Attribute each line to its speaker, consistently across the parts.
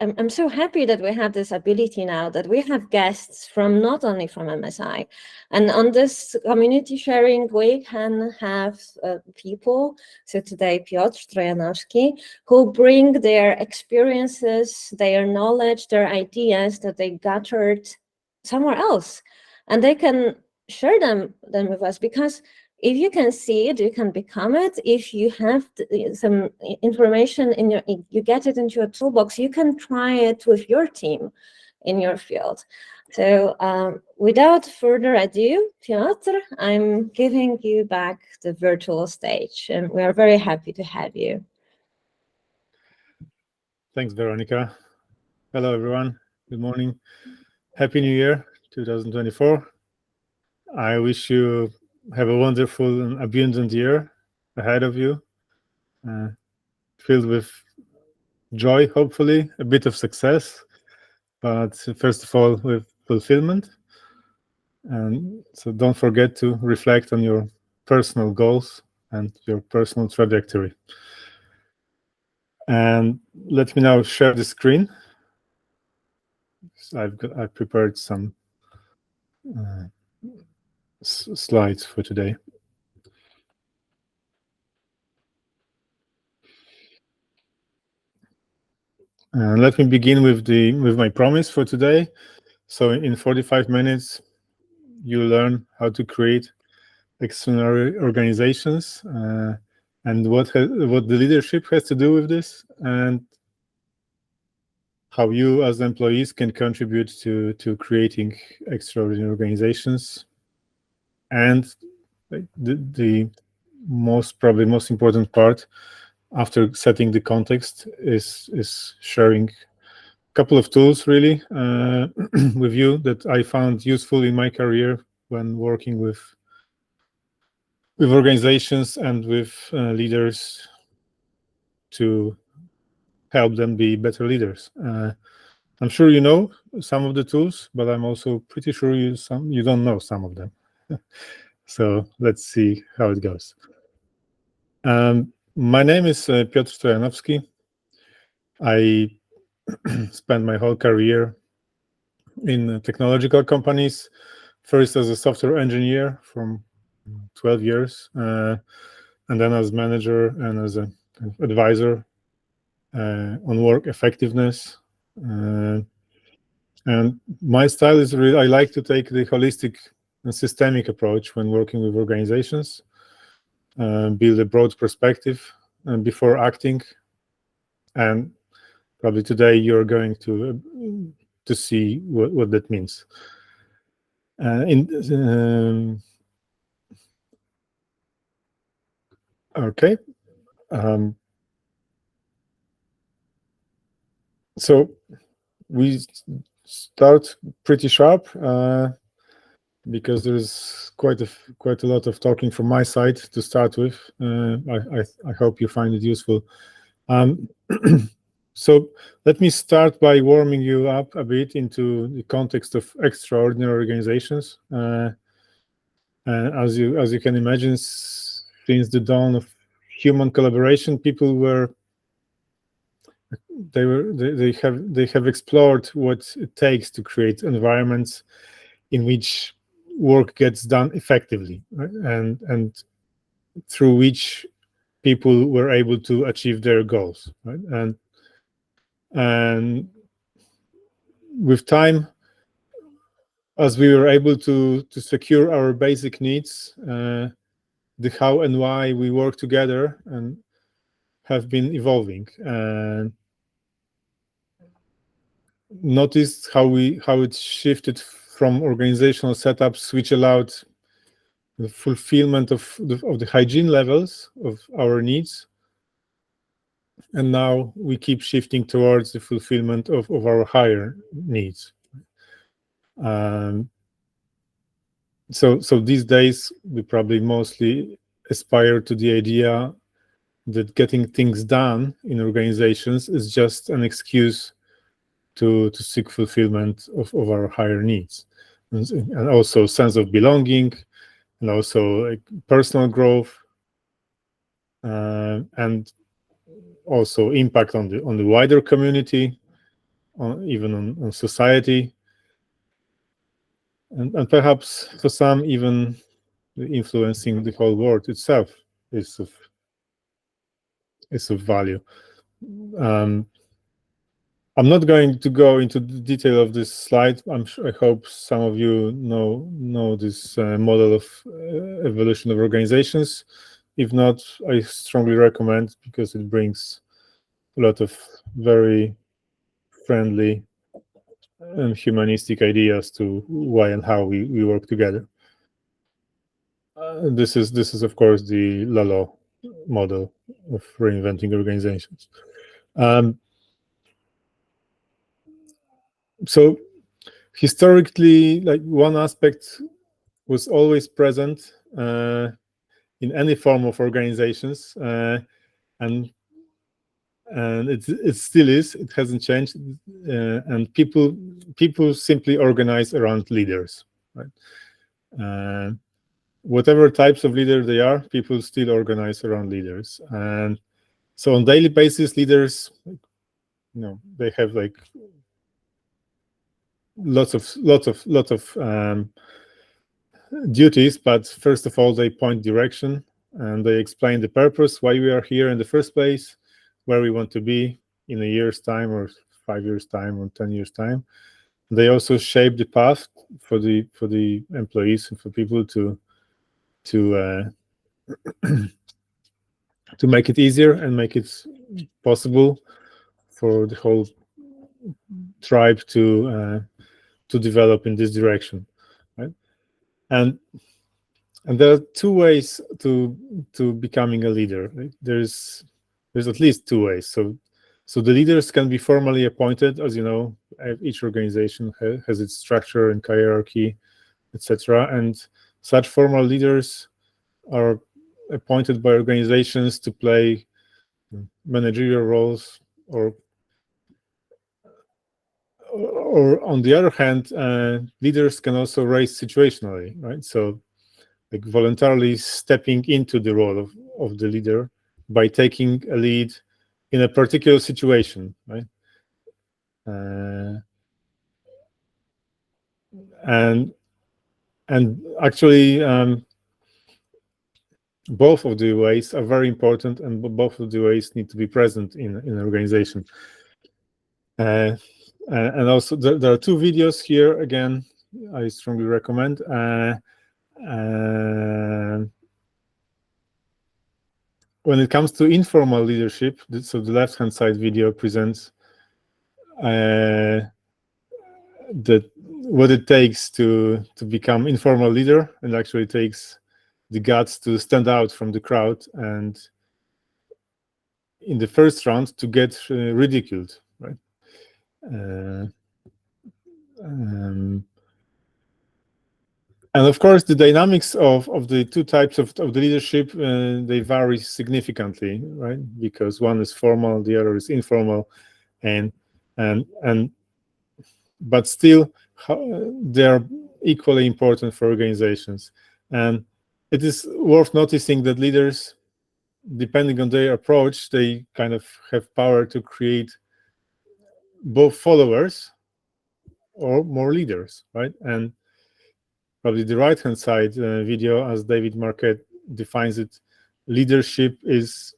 Speaker 1: I'm so happy that we have this ability now, that we have guests from not only from MSI. And on this community sharing, we can have people, so today Piotr, Trojanowski, who bring their experiences, their knowledge, their ideas that they gathered somewhere else. And they can share them with us, because if you can see it, you can become it. If you have some information you get it into your toolbox, you can try it with your team in your field. So without further ado, Piotr, I'm giving you back the virtual stage, and we are very happy to have you.
Speaker 2: Thanks, Veronica. Hello, everyone. Good morning. Happy New Year, 2024. I wish you have a wonderful and abundant year ahead of you, filled with joy, hopefully, a bit of success, but first of all, with fulfillment. And so don't forget to reflect on your personal goals and your personal trajectory. And let me now share the screen. So I've prepared some slides for today. And let me begin with my promise for today. So in 45 minutes, you learn how to create extraordinary organizations and what the leadership has to do with this, and how you as employees can contribute to creating extraordinary organizations. And the probably most important part, after setting the context, is sharing a couple of tools really with you that I found useful in my career when working with organizations and with leaders to help them be better leaders. I'm sure you know some of the tools, but I'm also pretty sure you don't know some of them. So let's see how it goes. My name is Piotr Trojanowski. I spent my whole career in technological companies, first as a software engineer from 12 years, and then as manager and as an advisor on work effectiveness. And my style is really, I like to take the holistic and systemic approach when working with organizations, build a broad perspective before acting. And probably today you're going to see what that means. Okay. So we start pretty sharp because there's quite a lot of talking from my side to start with. I hope you find it useful. So let me start by warming you up a bit into the context of extraordinary organizations. As you can imagine, since the dawn of human collaboration, people they have explored what it takes to create environments in which work gets done effectively, right? and through which people were able to achieve their goals, right? And with time, as we were able to secure our basic needs, the how and why we work together and have been evolving. And noticed how it shifted from organizational setups which allowed the fulfillment of the hygiene levels of our needs, and now we keep shifting towards the fulfillment of our higher needs. So these days we probably mostly aspire to the idea that getting things done in organizations is just an excuse to seek fulfillment of our higher needs, and also sense of belonging, and also like personal growth, and also impact on the wider community, even on society, and perhaps for some even influencing the whole world itself is of value. I'm not going to go into the detail of this slide. I hope some of you know this model of evolution of organizations. If not, I strongly recommend, because it brings a lot of very friendly and humanistic ideas to why and how we work together. This is of course the Lalo model of reinventing organizations. So historically, like, one aspect was always present in any form of organizations, and it still is. It hasn't changed, and people simply organize around leaders, right? Whatever types of leader they are, people still organize around leaders, and so on daily basis, leaders, they have like lots of duties. But first of all, they point direction, and they explain the purpose, why we are here in the first place, where we want to be in a year's time, or 5 years time, or 10 years time. They also shape the path for the employees and for people to make it easier and make it possible for the whole tribe to develop in this direction, right? And there are two ways to becoming a leader. Right? There's at least two ways. So the leaders can be formally appointed. As you know, each organization has its structure and hierarchy, etc. And such formal leaders are appointed by organizations to play managerial roles, or on the other hand, leaders can also rise situationally, right? So, like, voluntarily stepping into the role of the leader by taking a lead in a particular situation, right? And actually, both of the ways are very important, and both of the ways need to be present in an organization. And also, there are two videos here. Again, I strongly recommend. When it comes to informal leadership, so the left-hand side video presents what it takes to become informal leader, and actually takes the guts to stand out from the crowd, and in the first round to get ridiculed, right? And of course, the dynamics of the two types of the leadership, they vary significantly, right? Because one is formal, the other is informal, but still they are equally important for organizations. And it is worth noticing that leaders, depending on their approach, they kind of have power to create both followers or more leaders, right? And probably the right-hand side video, as David Marquette defines it, leadership is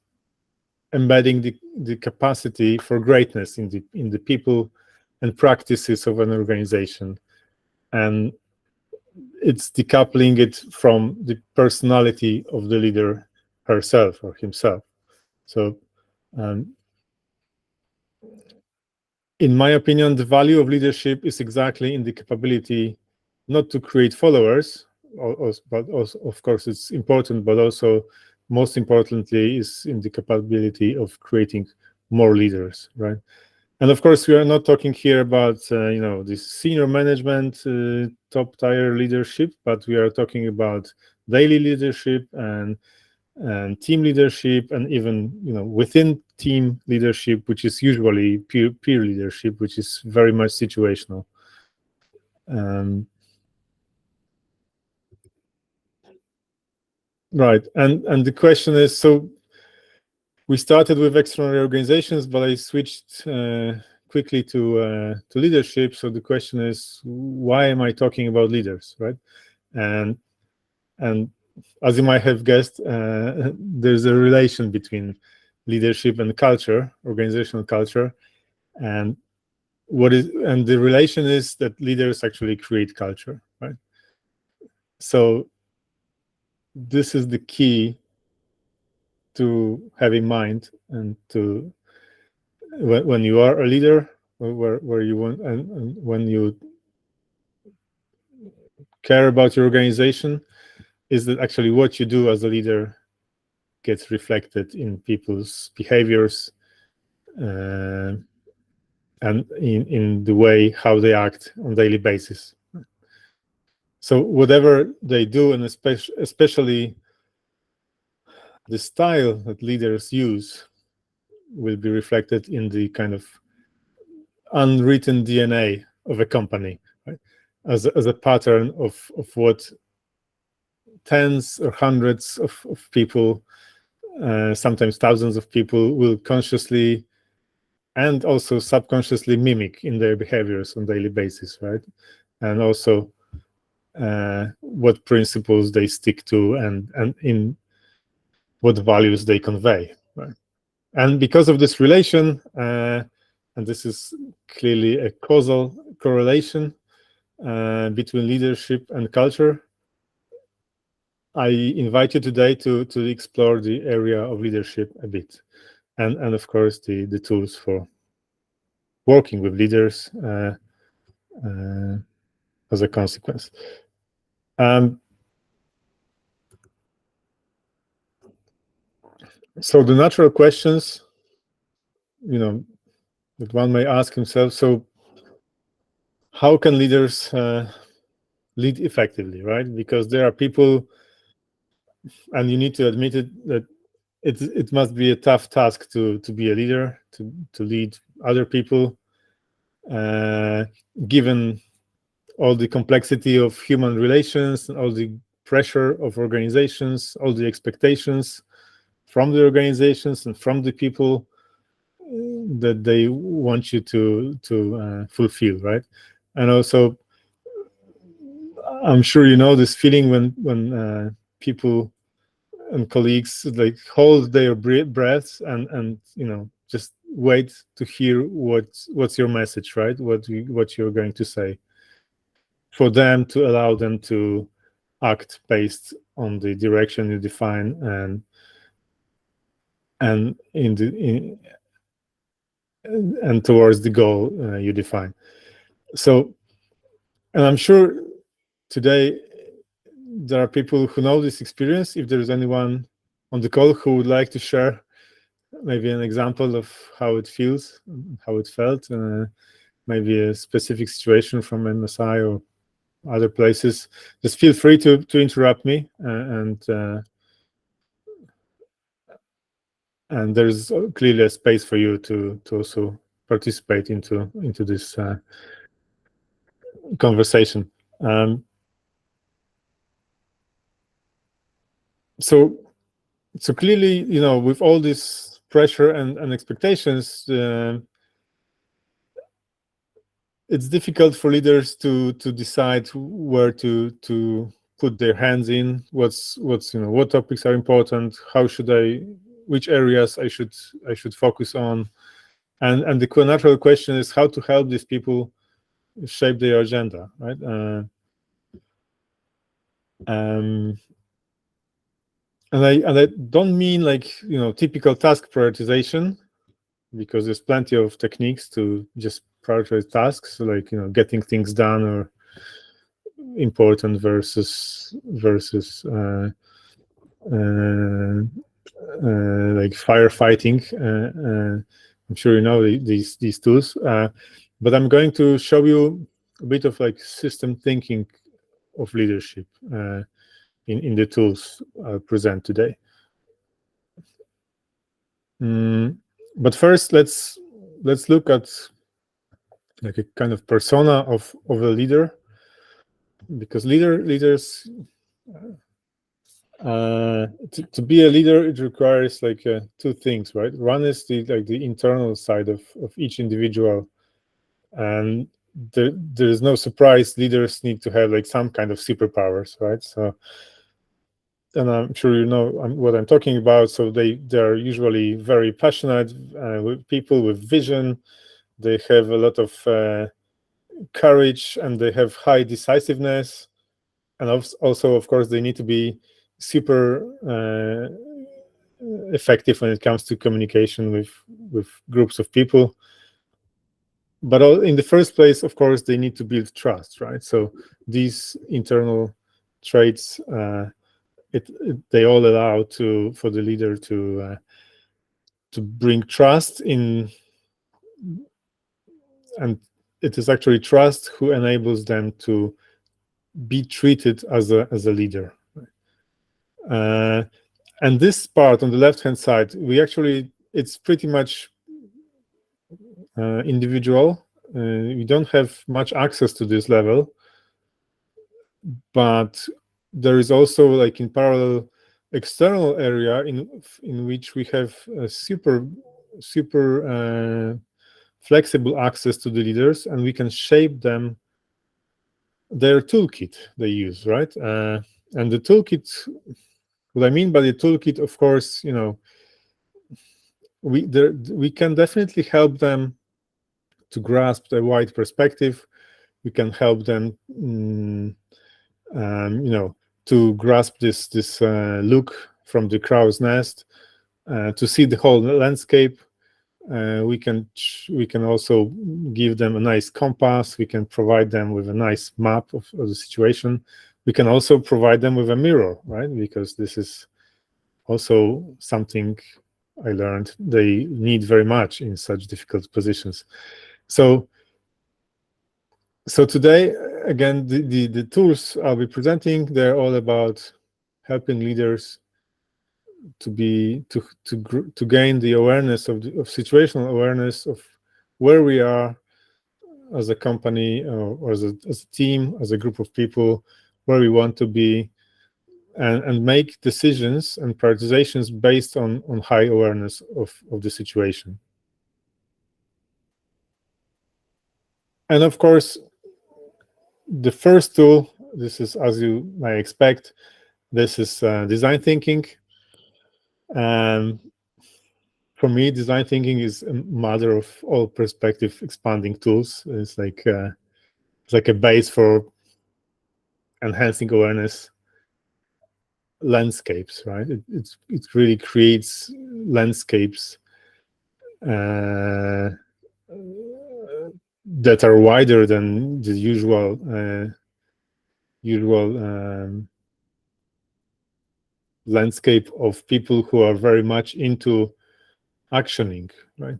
Speaker 2: embedding the capacity for greatness in the people and practices of an organization, and it's decoupling it from the personality of the leader herself or himself. So, in my opinion, the value of leadership is exactly in the capability not to create followers, but also, of course, it's important, but also most importantly is in the capability of creating more leaders, right? And of course, we are not talking here about this senior management, top tier leadership, but we are talking about daily leadership and team leadership, and even within team leadership, which is usually peer leadership, which is very much situational. Right, and the question is, so we started with extraordinary organizations, but I switched quickly to leadership. So the question is, why am I talking about leaders, right? And as you might have guessed, there's a relation between leadership and culture, organizational culture, and the relation is that leaders actually create culture, right? So this is the key to have in mind, and to when you are a leader, where you want, and when you care about your organization, is that actually what you do as a leader gets reflected in people's behaviors, and in the way how they act on a daily basis. So whatever they do, and especially the style that leaders use, will be reflected in the kind of unwritten DNA of a company, right? As a pattern of what tens or hundreds of people, sometimes thousands of people, will consciously and also subconsciously mimic in their behaviors on a daily basis, right? And also what principles they stick to, and in what values they convey, right? And because of this relation, and this is clearly a causal correlation between leadership and culture, I invite you today to explore the area of leadership a bit, and of course the tools for working with leaders as a consequence. So the natural questions, that one may ask himself: so how can leaders lead effectively, right? Because there are people, and you need to admit it, that it must be a tough task to be a leader, to lead other people, given all the complexity of human relations, all the pressure of organizations, all the expectations from the organizations and from the people that they want you to fulfill, right? And also, I'm sure you know this feeling when people and colleagues like hold their breaths and just wait to hear what's your message, right? What you're going to say, for them to allow them to act based on the direction you define, and and towards the goal you define. So, and I'm sure today there are people who know this experience. If there's anyone on the call who would like to share maybe an example of how it feels, how it felt, maybe a specific situation from MSI or other places, just feel free to interrupt me, and there's clearly a space for you to also participate into this conversation. So clearly, with all this pressure and expectations, it's difficult for leaders to decide where to put their hands in. What topics are important? Which areas I should focus on? And the natural question is how to help these people shape their agenda, right? And I don't mean like typical task prioritization, because there's plenty of techniques to just prioritize tasks, like getting things done, or important versus like firefighting. I'm sure you know these tools, but I'm going to show you a bit of like system thinking of leadership in the tools I'll present today. But first, let's look at like a kind of persona of a leader, because leaders to be a leader, it requires like two things, right? One is the internal side of each individual And there is no surprise leaders need to have like some kind of superpowers, right? So, and I'm sure you know what I'm talking about. So they're usually very passionate with people with vision. They have a lot of courage, and they have high decisiveness. And also, of course, they need to be super effective when it comes to communication with groups of people. But in the first place, of course, they need to build trust, right? So these internal traits, they all allow for the leader to bring trust in, and it is actually trust who enables them to be treated as a leader. And this part on the left-hand side, it's pretty much individual. We don't have much access to this level, but there is also, like, in parallel, external area in which we have a super flexible access to the leaders, and we can shape them, their toolkit they use, right? And the toolkit, what I mean by the toolkit, of course, we can definitely help them to grasp the wide perspective. We can help them, to grasp this look from the crow's nest, to see the whole landscape. We can also give them a nice compass. We can provide them with a nice map of the situation. We can also provide them with a mirror, right? Because this is also something I learned they need very much in such difficult positions. So today, again, the tools I'll be presenting, they're all about helping leaders to gain the awareness of situational awareness of where we are as a company, or as a team, as a group of people, where we want to be, and make decisions and prioritizations based on high awareness of the situation. And of course, the first tool, this is, as you might expect, this is design thinking. And for me, design thinking is a mother of all perspective expanding tools. It's like a base for enhancing awareness landscapes, right? It really creates landscapes that are wider than the usual landscape of people who are very much into actioning, right?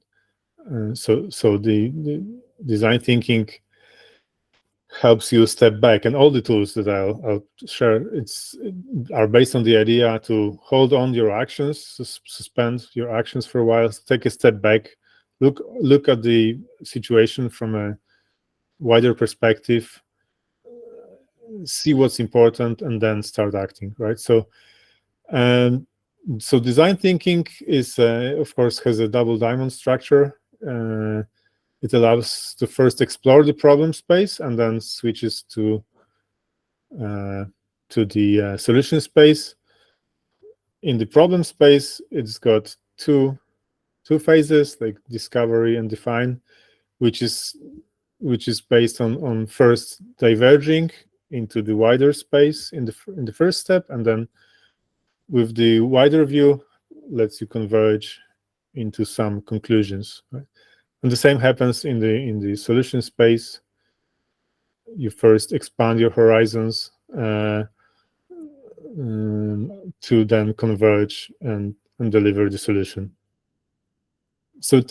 Speaker 2: So the design thinking helps you step back, and all the tools that I'll share are based on the idea to hold on your actions, suspend your actions for a while, take a step back, look at the situation from a wider perspective, see what's important, and then start acting, right? So design thinking is, of course, has a double diamond structure. It allows to first explore the problem space and then switches to the solution space. In the problem space, it's got two phases, like discovery and define, which is based on first diverging into the wider space in the first step, and then with the wider view lets you converge into some conclusions, right? And the same happens in the solution space. You first expand your horizons to then converge and deliver the solution. So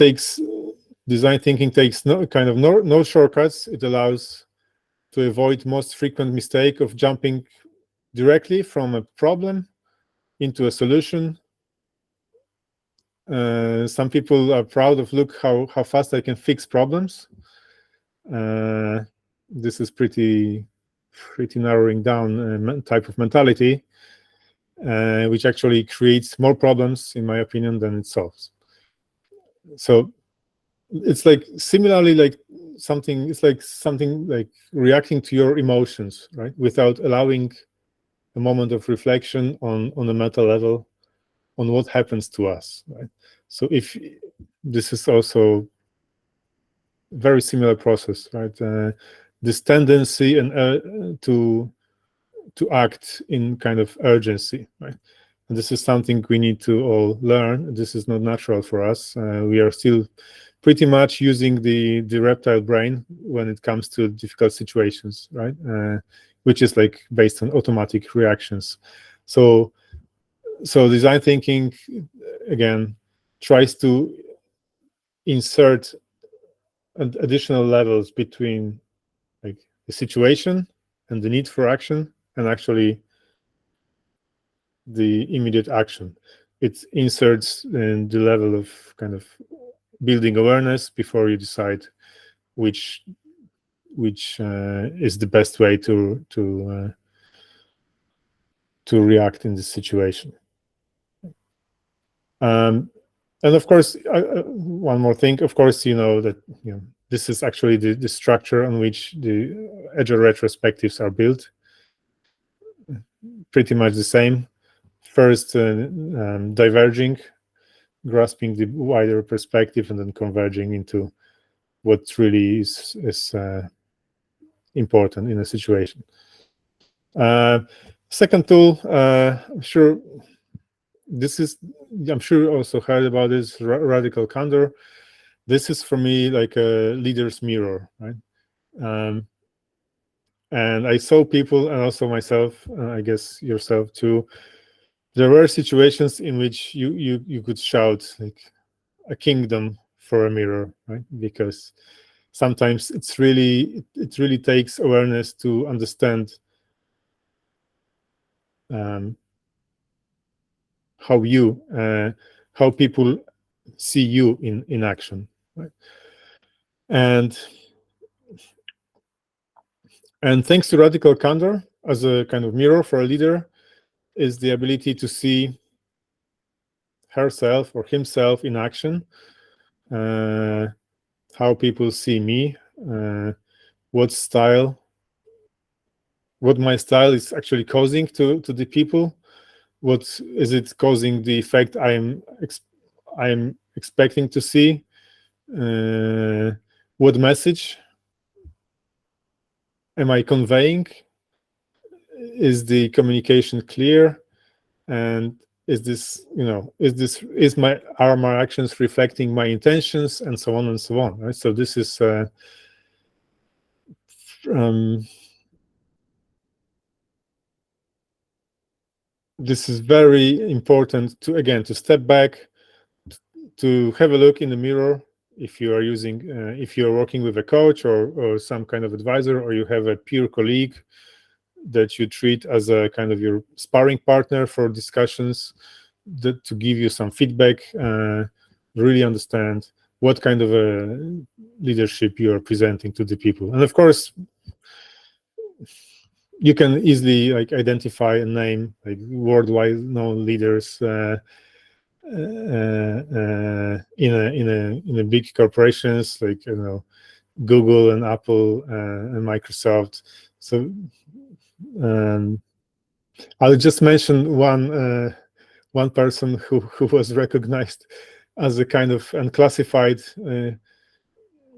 Speaker 2: design thinking takes no shortcuts. It allows to avoid most frequent mistake of jumping directly from a problem into a solution. Some people are proud of, look how fast I can fix problems. This is pretty narrowing down type of mentality, which actually creates more problems, in my opinion, than it solves. So it's like similarly, like something. It's like something like reacting to your emotions, right? Without allowing a moment of reflection on a meta level on what happens to us, right? So if this is also very similar process, right? This tendency and to act in kind of urgency, right? And this is something we need to all learn. This is not natural for us. We are still pretty much using the reptile brain when it comes to difficult situations, right? Which is like based on automatic reactions. So design thinking, again, tries to insert additional levels between like the situation and the need for action and actually the immediate action. It inserts in the level of kind of building awareness before you decide which is the best way to react in this situation. And of course, one more thing. Of course, you know that this is actually the structure on which the Agile retrospectives are built. Pretty much the same. First, diverging, grasping the wider perspective, and then converging into what really is important in a situation. Second tool, I'm sure you also heard about this, radical candor. This is for me like a leader's mirror, right? And I saw people, and also myself, I guess yourself too. There were situations in which you could shout like a kingdom for a mirror, right? Because sometimes it really takes awareness to understand how people see you in action, right? And thanks to radical candor as a kind of mirror for a leader is the ability to see herself or himself in action, how people see me, what my style is actually causing to the people, what is it causing the effect I'm expecting to see, what message am I conveying, is the communication clear, and are my actions reflecting my intentions, and so on and so on, right? So this is very important to step back, to have a look in the mirror if you are working with a coach or some kind of advisor, or you have a peer colleague that you treat as a kind of your sparring partner for discussions, to give you some feedback, really understand what kind of a leadership you are presenting to the people. And of course, you can easily like identify and name like worldwide known leaders in a big corporations like Google and Apple and Microsoft. So I'll just mention one person who was recognized as a kind of unclassified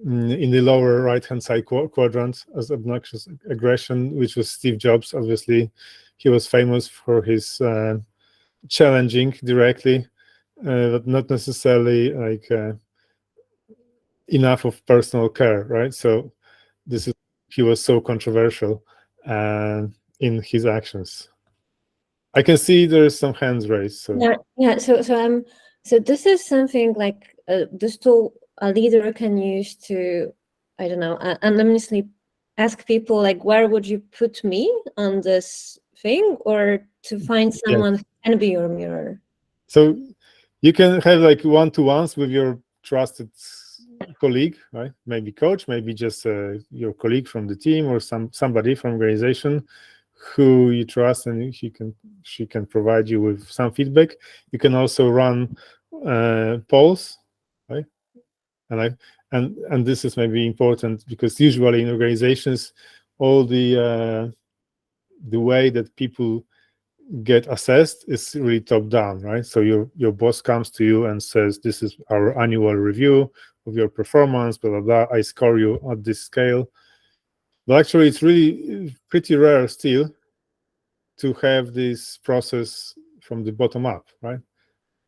Speaker 2: in the lower right-hand side quadrant as obnoxious aggression, which was Steve Jobs. Obviously, he was famous for his challenging directly, but not necessarily like enough of personal care, right? So he was so controversial in his actions. I can see there's some hands raised. So.
Speaker 1: Yeah. So this is something like this tool a leader can use to, I don't know, anonymously ask people like, where would you put me on this thing, or to find someone who can be your mirror.
Speaker 2: So you can have like one-to-ones with your trusted colleague, right? Maybe coach, maybe just your colleague from the team, or somebody from organization who you trust, and she can provide you with some feedback. You can also run polls, right? And this is maybe important because usually in organizations, all the way that people get assessed is really top down, right? So your boss comes to you and says, this is our annual review of your performance, blah blah blah, I score you at this scale. But actually it's really pretty rare still to have this process from the bottom up, right?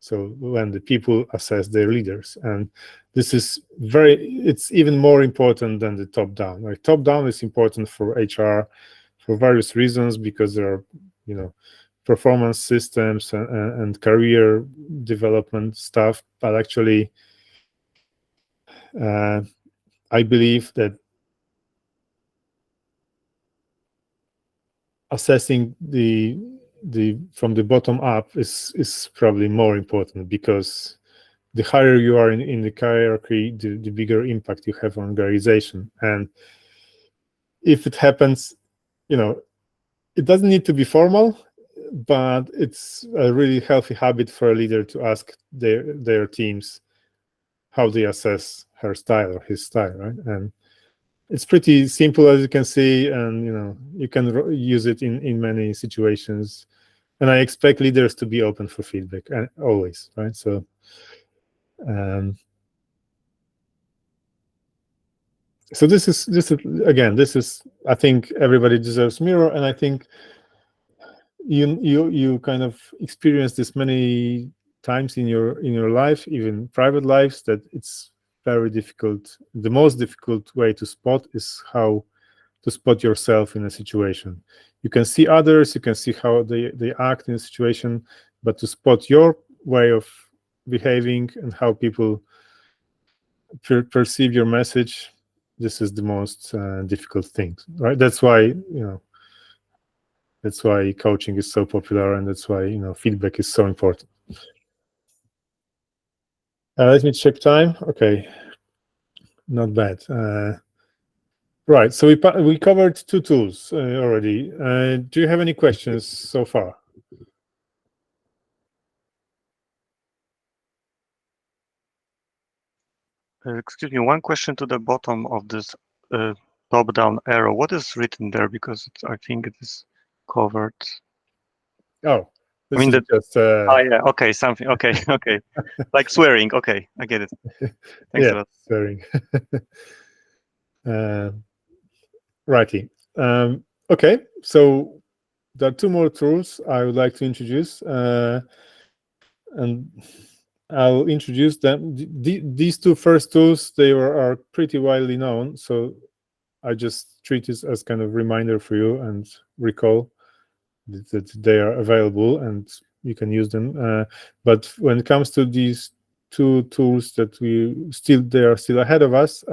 Speaker 2: So when the people assess their leaders, and this is it's even more important than the top down. Like top down is important for HR for various reasons, because there are, performance systems and career development stuff. But actually, I believe that assessing the from the bottom up is probably more important, because the higher you are in the hierarchy, the bigger impact you have on the organization. And if it happens, it doesn't need to be formal, but it's a really healthy habit for a leader to ask their teams how they assess her style or his style, right? And it's pretty simple, as you can see, and you can use it in many situations. And I expect leaders to be open for feedback, always, right? So so this is again, I think everybody deserves mirror, and I think you kind of experience this many times in your life, even private lives, that it's very difficult. The most difficult way to spot is how to spot yourself in a situation. You can see others, you can see how they act in a situation, but to spot your way of behaving and how people perceive your message, this is the most difficult thing, right? That's why coaching is so popular, and that's why feedback is so important. Let me check time. Okay, not bad. Right, so we covered 2 tools already. Do you have any questions so far?
Speaker 3: Excuse me, one question to the bottom of this top-down arrow. What is written there? Because I think it is covered.
Speaker 2: Oh, this
Speaker 3: I mean,
Speaker 2: is just.
Speaker 3: Oh yeah, okay, something. Okay, okay, like swearing. Okay, I get it. Thanks a lot.
Speaker 2: Swearing. Righty. Okay, so there are 2 more tools I would like to introduce, and I'll introduce them. These 2 first tools, they are pretty widely known, so I just treat this as kind of reminder for you and recall that they are available and you can use them. But when it comes to these 2 tools that they are still ahead of us,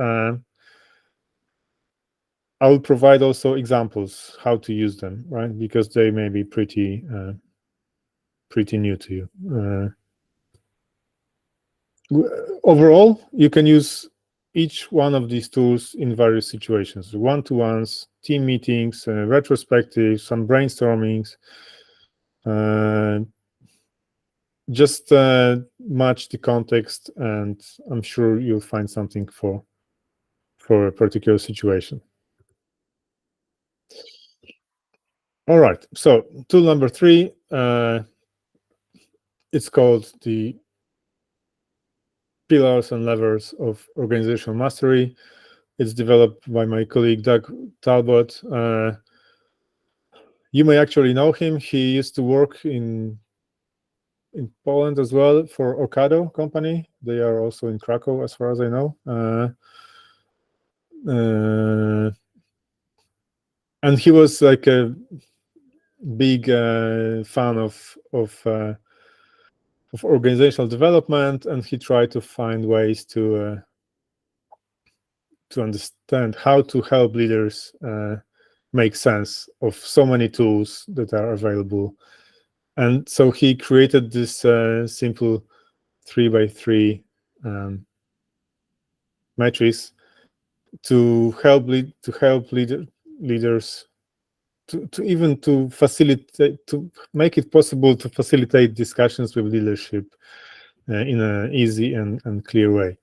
Speaker 2: I will provide also examples how to use them, right? Because they may be pretty new to you. Overall, you can use each one of these tools in various situations: one-to-ones, team meetings, retrospectives, some brainstormings. Just match the context, and I'm sure you'll find something for a particular situation. All right, so tool number 3, it's called the Pillars and Levers of Organizational Mastery. It's developed by my colleague Doug Talbot. You may actually know him. He used to work in Poland as well for Ocado company. They are also in Krakow, as far as I know. And he was like a big fan of organizational development, and he tried to find ways to understand how to help leaders make sense of so many tools that are available. And so he created this simple 3x3 matrix to help leaders to facilitate, to make it possible to facilitate discussions with leadership in an easy and clear way.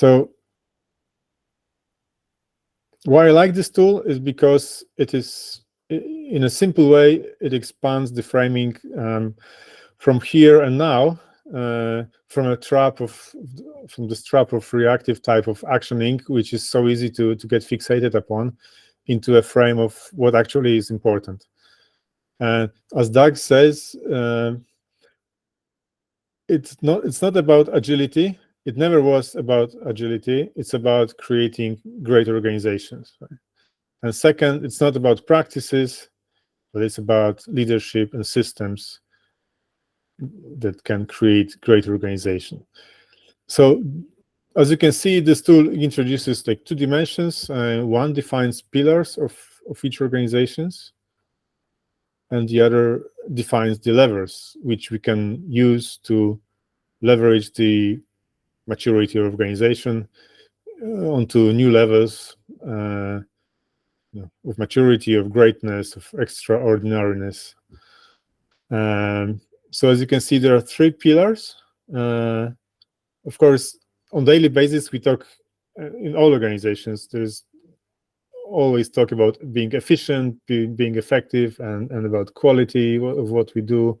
Speaker 2: So why I like this tool is because it is, in a simple way, it expands the framing from here and now, from this trap of reactive type of actioning, which is so easy to get fixated upon, into a frame of what actually is important. As Doug says, it's not about agility. It never was about agility. It's about creating great organizations. Right? And second, it's not about practices, but it's about leadership and systems that can create great organization. So as you can see, this tool introduces like two dimensions. One defines pillars of each organizations, and the other defines the levers which we can use to leverage the maturity of organization onto new levels of maturity, of greatness, of extraordinariness. So as you can see, there are three pillars. Of course, on daily basis, we talk in all organizations. There's always talk about being efficient, being effective, and about quality of what we do.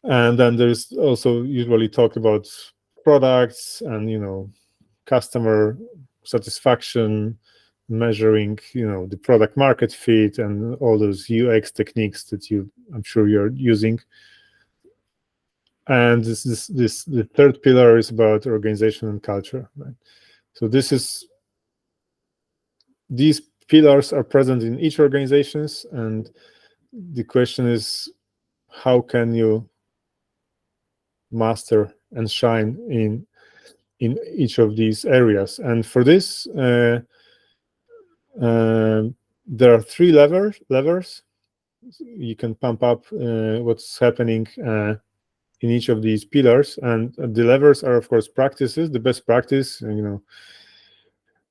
Speaker 2: And then there's also usually talk about products and customer satisfaction, measuring the product market fit, and all those UX techniques that I'm sure you're using. And the third pillar is about organization and culture, right? So these pillars are present in each organizations, and the question is, how can you master and shine in each of these areas? And for this, there are three levers. You can pump up what's happening in each of these pillars, and the levers are, of course, practices, the best practice. And,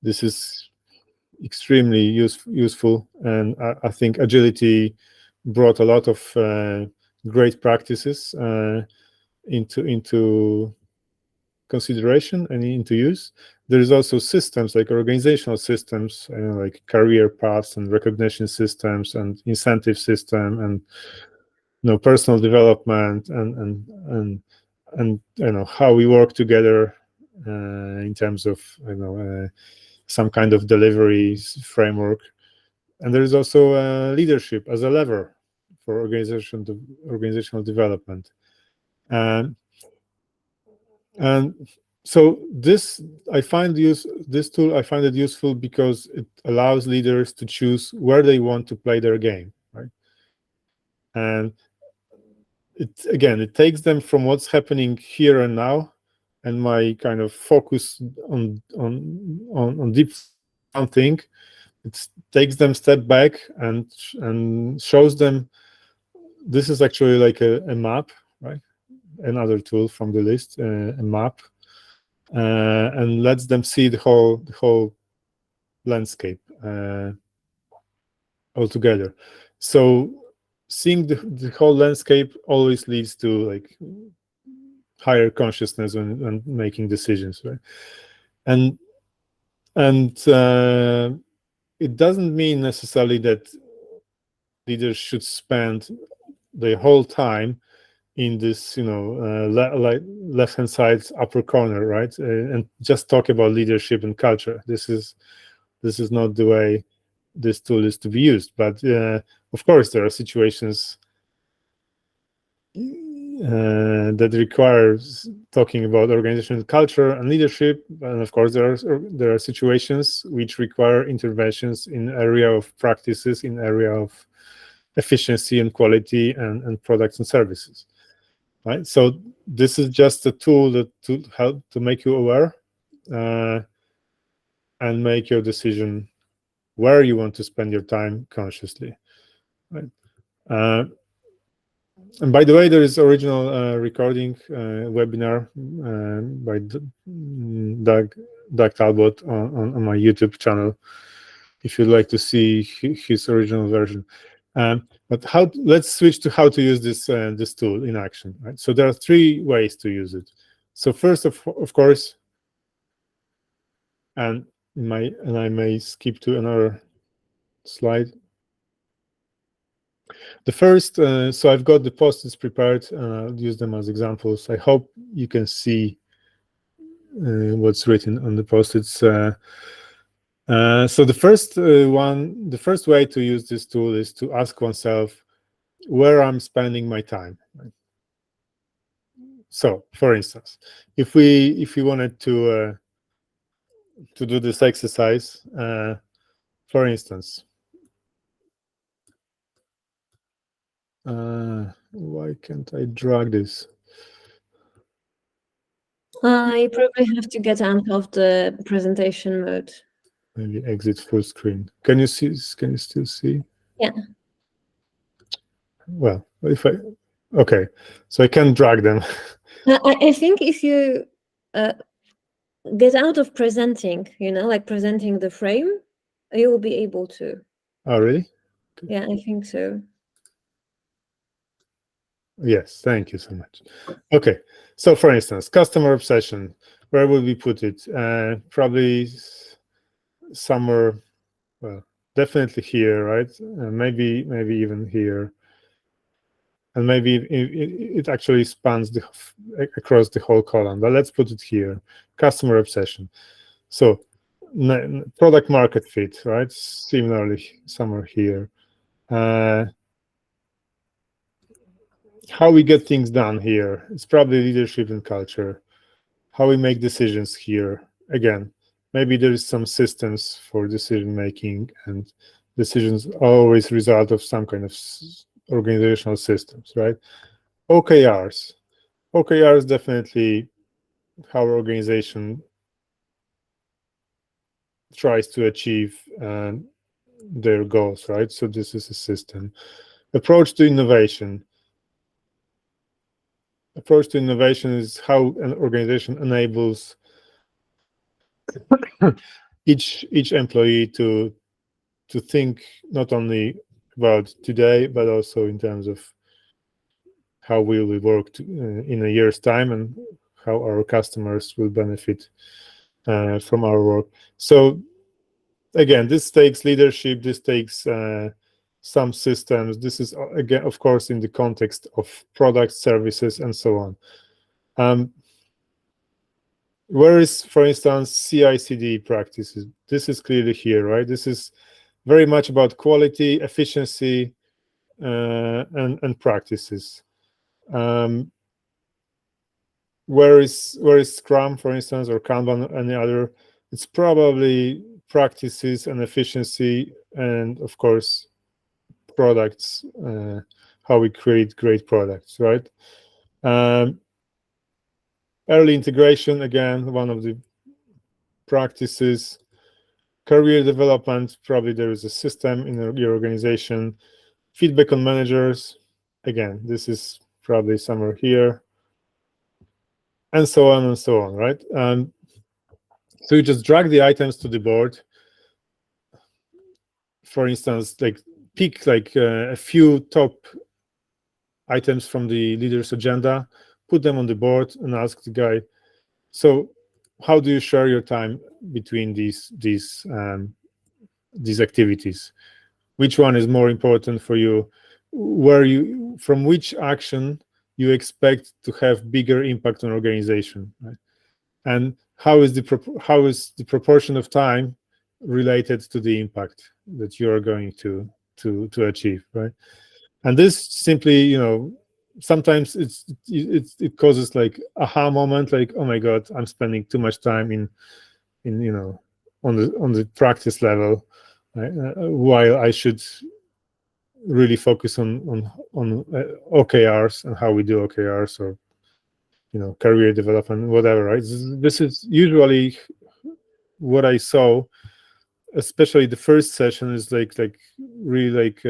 Speaker 2: this is extremely useful, and I think agility brought a lot of great practices into consideration and into use. There is also systems like organizational systems, like career paths and recognition systems and incentive system and personal development and how we work together in terms of some kind of delivery framework. And there is also leadership as a lever for organizational development. And so this tool, I find it useful because it allows leaders to choose where they want to play their game, right? And it takes them from what's happening here and now, and my kind of focus on deep something. It takes them step back and shows them this is actually like a map, right? Another tool from the list, a map, and lets them see the whole landscape altogether. So seeing the whole landscape always leads to like higher consciousness and making decisions, right? And it doesn't mean necessarily that leaders should spend the whole time in this, left-hand side upper corner, right? And just talk about leadership and culture. This is not the way this tool is to be used. But of course, there are situations that requires talking about organizational culture and leadership, and of course there are situations which require interventions in area of practices, in area of efficiency and quality and products and services, right? So this is just a tool to help to make you aware and make your decision where you want to spend your time consciously, right? And by the way, there is original recording webinar by Doug Talbot on my YouTube channel, if you'd like to see his original version. But let's switch to how to use this tool in action. Right? So there are three ways to use it. So first, of course, And I may skip to another slide. The first, so I've got the post-its prepared. I'll use them as examples. I hope you can see what's written on the post-its. So the first way to use this tool is to ask oneself where I'm spending my time. So, for instance, if we wanted to do this exercise, for instance, why can't I drag this?
Speaker 1: I probably have to get out of the presentation mode.
Speaker 2: Maybe exit full screen. Can you see? Can you still see?
Speaker 1: Yeah.
Speaker 2: Well, okay, so I can drag them.
Speaker 1: I think if you get out of presenting, like presenting the frame, you will be able to.
Speaker 2: Oh, really?
Speaker 1: Okay. Yeah, I think so.
Speaker 2: Yes, thank you so much. Okay, so for instance, customer obsession, where would we put it? Probably somewhere, well, definitely here, right? Maybe even here. And maybe it actually spans across the whole column, but let's put it here, customer obsession. So product market fit, right? Similarly, somewhere here. How we get things done here, it's probably leadership and culture. How we make decisions here, again, maybe there is some systems for decision making, and decisions always result of some kind of organizational systems, right? OKRs definitely how our organization tries to achieve their goals, right? So this is a system. Approach to innovation is how an organization enables each employee to think not only about today, but also in terms of how will we work in a year's time, and how our customers will benefit from our work. So again, this takes leadership, this takes some systems. This is, again, of course, in the context of products, services, and so on. Where is, for instance, CI/CD practices? This is clearly here, right? This is very much about quality, efficiency, and practices. Where is Scrum, for instance, or Kanban, any other? It's probably practices and efficiency, and of course, products, how we create great products, right? Early integration, again, one of the practices. Career development, probably there is a system in your organization. Feedback on managers, again, this is probably somewhere here, and so on, right? So you just drag the items to the board. For instance, like pick like a few top items from the leader's agenda, put them on the board, and ask the guy, so how do you share your time between these activities? Which one is more important for you? From which action you expect to have bigger impact on organization, right? And how is the proportion of time related to the impact that you are going to achieve, right? And this simply, sometimes it causes like aha moment, like, oh my God, I'm spending too much time in on the practice level, right? While I should really focus on OKRs and how we do OKRs, or career development, whatever, right? This is usually what I saw, especially the first session is like really like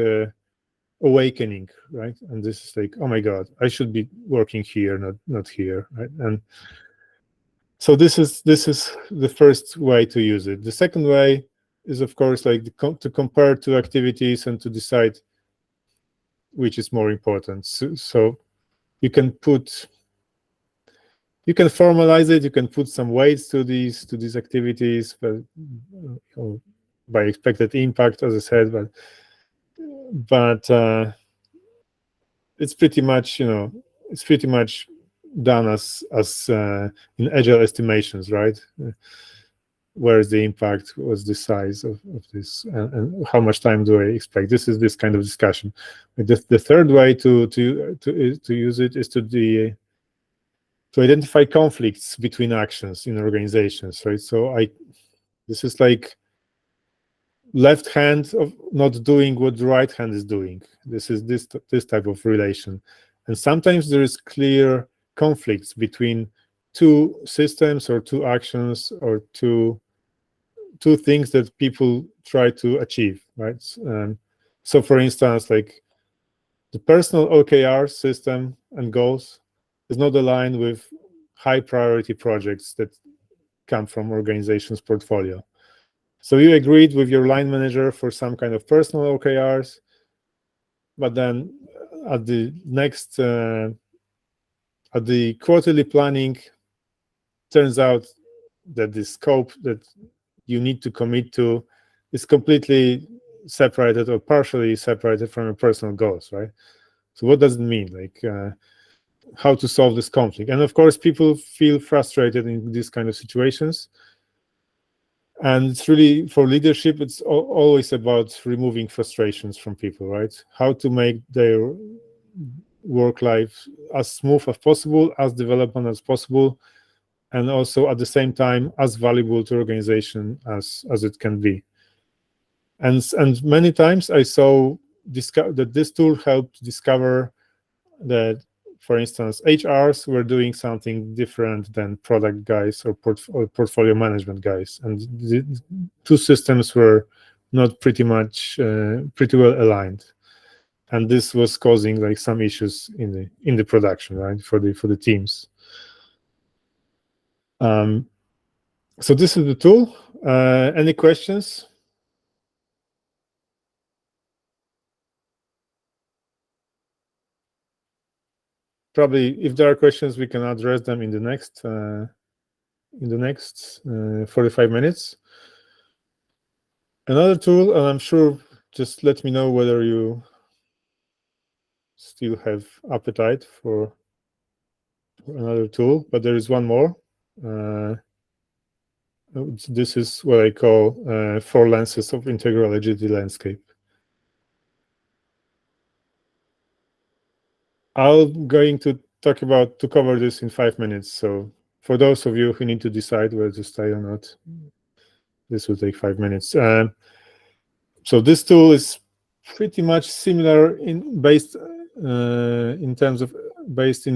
Speaker 2: awakening, right? And this is like, oh my God, I should be working here, not here, right? And so this is the first way to use it. The second way is, of course, like to compare two activities and to decide which is more important. So you can put You can formalize it. You can put some weights to these activities, but by expected impact, as I said. But it's pretty much, it's pretty much done as in agile estimations, right? Where is the impact? What's the size of this, and how much time do I expect? This is this kind of discussion. The third way to use it is to identify conflicts between actions in organizations, right? So this is like left hand of not doing what the right hand is doing. This is this type of relation, and sometimes there is clear conflicts between two systems or two actions or two things that people try to achieve, right? So for instance, like the personal OKR system and goals is not aligned with high priority projects that come from organization's portfolio. So you agreed with your line manager for some kind of personal OKRs, but then at the next at the quarterly planning, turns out that the scope that you need to commit to is completely separated or partially separated from your personal goals, right? So what does it mean? Like how to solve this conflict? And of course, people feel frustrated in these kind of situations. And it's really, for leadership, it's always about removing frustrations from people, right? How to make their work life as smooth as possible, as development as possible, and also at the same time as valuable to organization as it can be. And many times I saw that this tool helped discover that, for instance, HRs were doing something different than product guys or portfolio management guys, and the two systems were not pretty well aligned, and this was causing like some issues in the production, right, for the teams. So this is the tool. Any questions? Probably, if there are questions, we can address them in the next 45 minutes. Another tool, and I'm sure, just let me know whether you still have appetite for another tool, but there is one more. This is what I call 4 lenses of integral agility landscape. I'm going to cover this in 5 minutes. So for those of you who need to decide whether to stay or not, this will take 5 minutes. So this tool is pretty much similar based in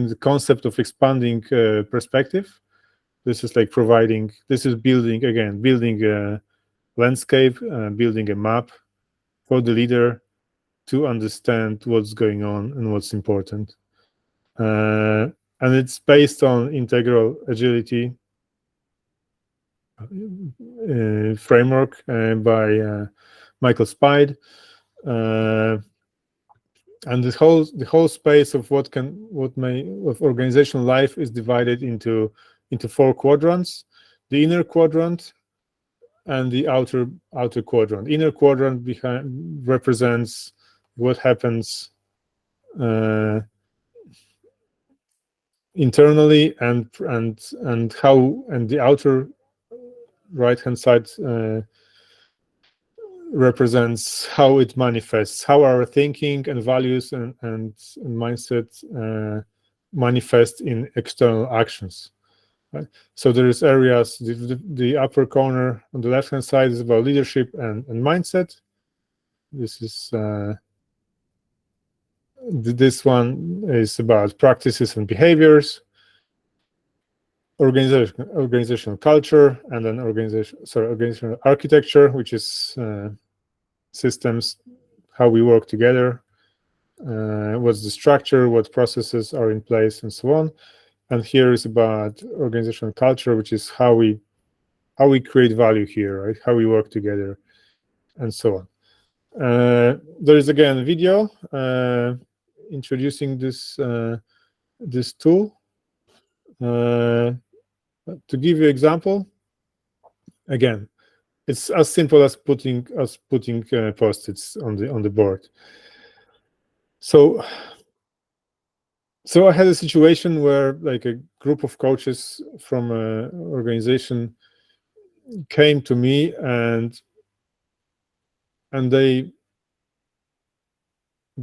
Speaker 2: the concept of expanding perspective. This is like building a landscape, building a map for the leader to understand what's going on and what's important. And it's based on integral agility framework by Michael Spayd. And the whole space of of organizational life is divided into 4 quadrants: the inner quadrant and the outer quadrant. Inner quadrant represents what happens internally, and the outer right-hand side represents how it manifests, how our thinking and values and mindset manifest in external actions. Right? So there is areas. The upper corner on the left-hand side is about leadership and mindset. This is this one is about practices and behaviors, organizational culture, and then organizational architecture, which is systems, how we work together, what's the structure, what processes are in place, and so on. And here is about organizational culture, which is how we create value here, right? How we work together, and so on. There is again a video introducing this tool To give you an example, again, it's as simple as putting post-its on the board. So I had a situation where like a group of coaches from an organization came to me and they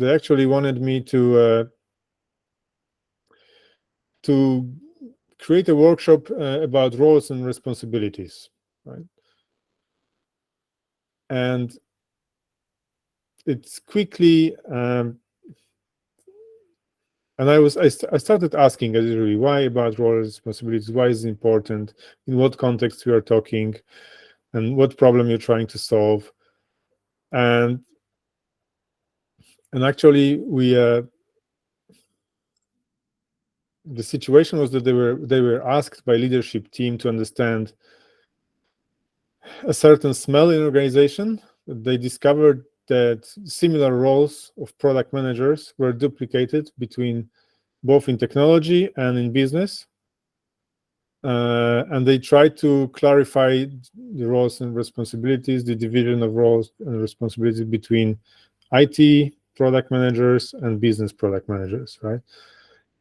Speaker 2: actually wanted me to create a workshop about roles and responsibilities, right? And it's quickly and I started asking really why about roles and responsibilities, why is it important, in what context we are talking, and what problem you're trying to solve. And actually we the situation was that they were asked by leadership team to understand a certain smell in organization. They discovered that similar roles of product managers were duplicated between both in technology and in business. And they tried to clarify the roles and responsibilities, the division of roles and responsibilities between IT product managers and business product managers, right?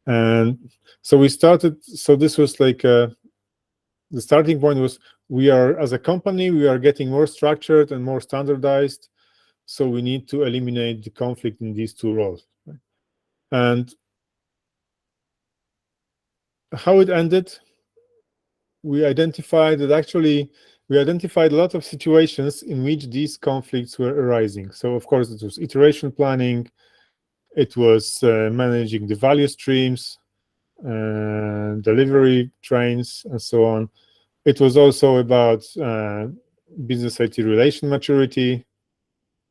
Speaker 2: And so we started, so this was like the starting point was, we are, as a company, we are getting more structured and more standardized, so we need to eliminate the conflict in these two roles, right? And how it ended, we identified a lot of situations in which these conflicts were arising. So of course it was iteration planning, it was managing the value streams, delivery trains, and so on. It was also about business IT relation maturity.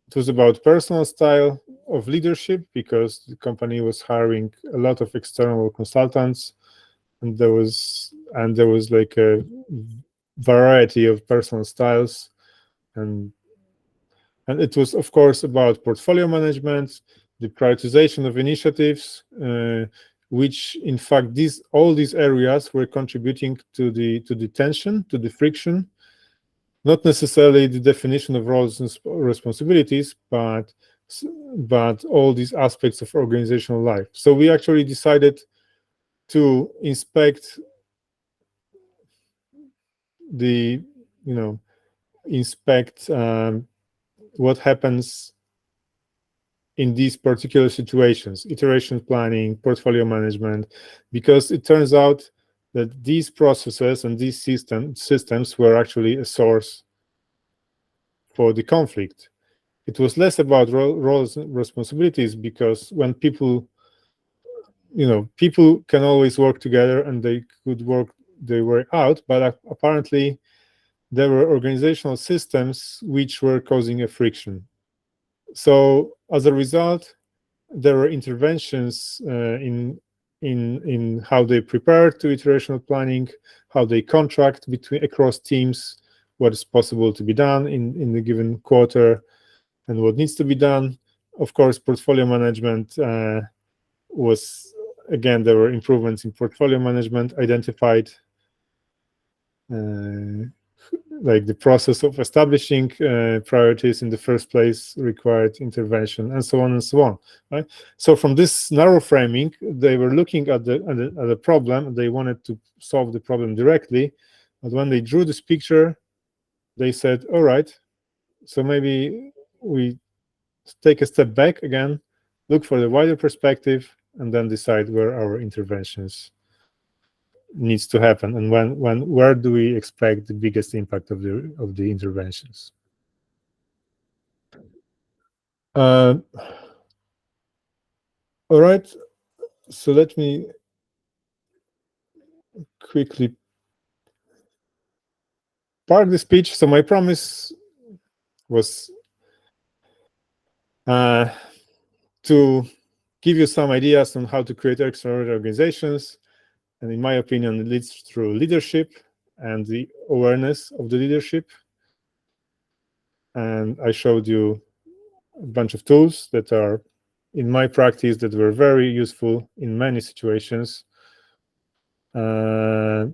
Speaker 2: It was about personal style of leadership, because the company was hiring a lot of external consultants, and there was like a variety of personal styles, and it was of course about portfolio management, the prioritization of initiatives, which in fact all these areas were contributing to the tension, to the friction, not necessarily the definition of roles and responsibilities, but all these aspects of organizational life. So we actually decided to inspect what happens in these particular situations, iteration planning, portfolio management, because it turns out that these processes and these systems were actually a source for the conflict. It was less about roles and responsibilities, because when people can always work together and they could work their way out, but apparently there were organizational systems which were causing a friction. So as a result, there were interventions in how they prepare to iterational planning, how they contract across teams, what is possible to be done in the given quarter, and what needs to be done. Of course, portfolio management was, again, there were improvements in portfolio management identified, like the process of establishing priorities in the first place required intervention, and so on and so on, right? So from this narrow framing, they were looking at the problem. They wanted to solve the problem directly, but when they drew this picture, they said, all right, so maybe we take a step back again, look for the wider perspective, and then decide where our interventions needs to happen, and where do we expect the biggest impact of the interventions. All right, so let me quickly park the speech. So my promise was to give you some ideas on how to create extraordinary organizations, and in my opinion, it leads through leadership and the awareness of the leadership. And I showed you a bunch of tools that are in my practice that were very useful in many situations. Of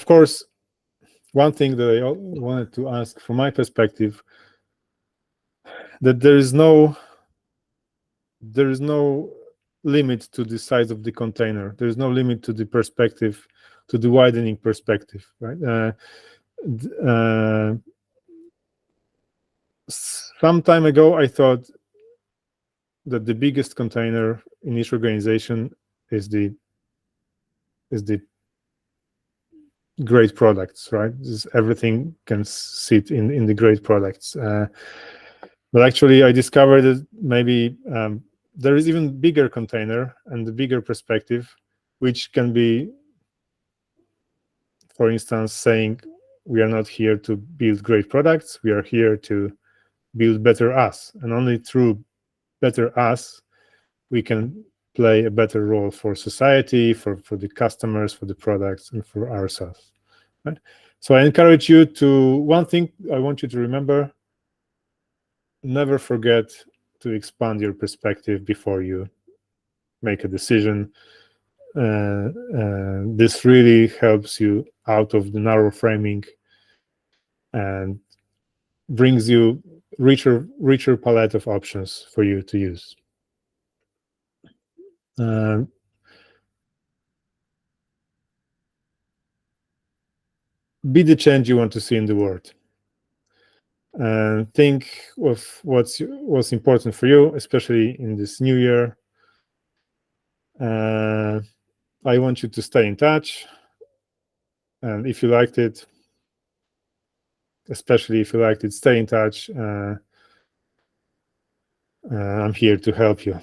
Speaker 2: course, one thing that I wanted to ask from my perspective, that there is no limit to the size of the container. There is no limit to the perspective, to the widening perspective, right? Some time ago, I thought that the biggest container in each organization is the great products, right? Everything can sit in the great products. But actually, I discovered that maybe there is even bigger container and the bigger perspective, which can be, for instance, saying we are not here to build great products. We are here to build better us, and only through better us we can play a better role for society, for the customers, for the products, and for ourselves. Right? So I encourage you to, one thing I want you to remember, never forget to expand your perspective before you make a decision. This really helps you out of the narrow framing and brings you richer palette of options for you to use. Be the change you want to see in the world. And think of what's important for you, especially in this new year. I want you to stay in touch. And if you liked it, especially if you liked it, stay in touch. I'm here to help you.